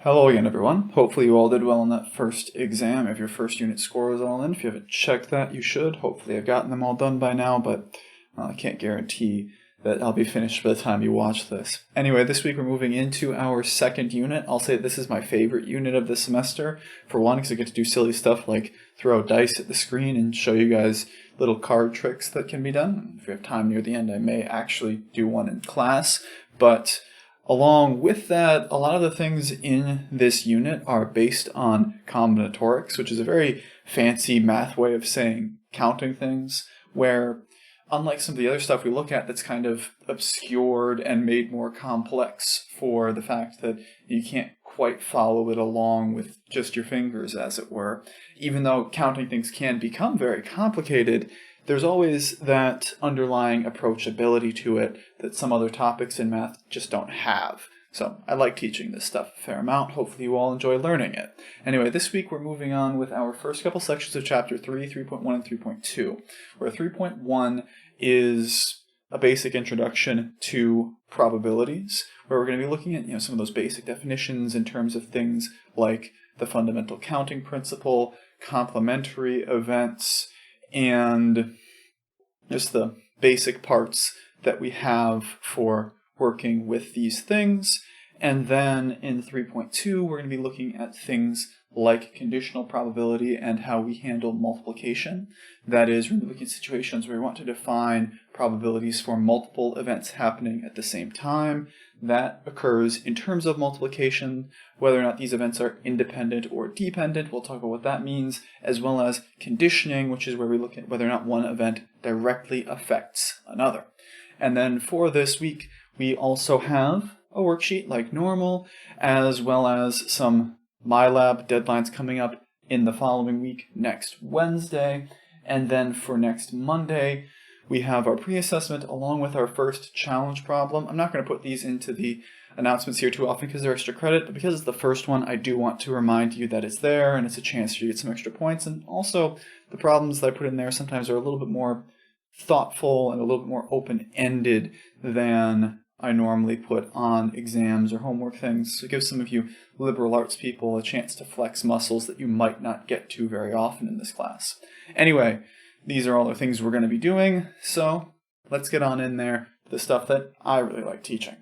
Hello again, everyone. Hopefully you all did well on that first exam. If your first unit score was all in, if you haven't checked that, you should. Hopefully I've gotten them all done by now, but I can't guarantee that I'll be finished by the time you watch this. Anyway, this week we're moving into our second unit. I'll say this is my favorite unit of the semester. For one, because I get to do silly stuff like throw dice at the screen and show you guys little card tricks that can be done. If we have time near the end, I may actually do one in class, but along with that, a lot of the things in this unit are based on combinatorics, which is a very fancy math way of saying counting things, where unlike some of the other stuff we look at that's kind of obscured and made more complex for the fact that you can't quite follow it along with just your fingers, as it were, even though counting things can become very complicated, there's always that underlying approachability to it that some other topics in math just don't have. So I like teaching this stuff a fair amount. Hopefully you all enjoy learning it. Anyway, this week we're moving on with our first couple sections of Chapter 3, 3.1, and 3.2, where 3.1 is a basic introduction to probabilities, where we're going to be looking at some of those basic definitions in terms of things like the fundamental counting principle, complementary events, and just the basic parts that we have for working with these things. And then in 3.2, we're going to be looking at things like conditional probability and how we handle multiplication. That is, we're going to be looking at situations where we want to define probabilities for multiple events happening at the same time. That occurs in terms of multiplication, whether or not these events are independent or dependent. We'll talk about what that means, as well as conditioning, which is where we look at whether or not one event directly affects another. And then for this week, we also have a worksheet like normal, as well as some MyLab deadlines coming up in the following week, next Wednesday. And then for next Monday, we have our pre-assessment along with our first challenge problem. I'm not going to put these into the announcements here too often because they're extra credit, but because it's the first one, I do want to remind you that it's there and it's a chance for you to get some extra points. And also, the problems that I put in there sometimes are a little bit more thoughtful and a little bit more open-ended than I normally put on exams or homework things. So it gives some of you liberal arts people a chance to flex muscles that you might not get to very often in this class. Anyway, these are all the things we're going to be doing, so let's get on in there to the stuff that I really like teaching.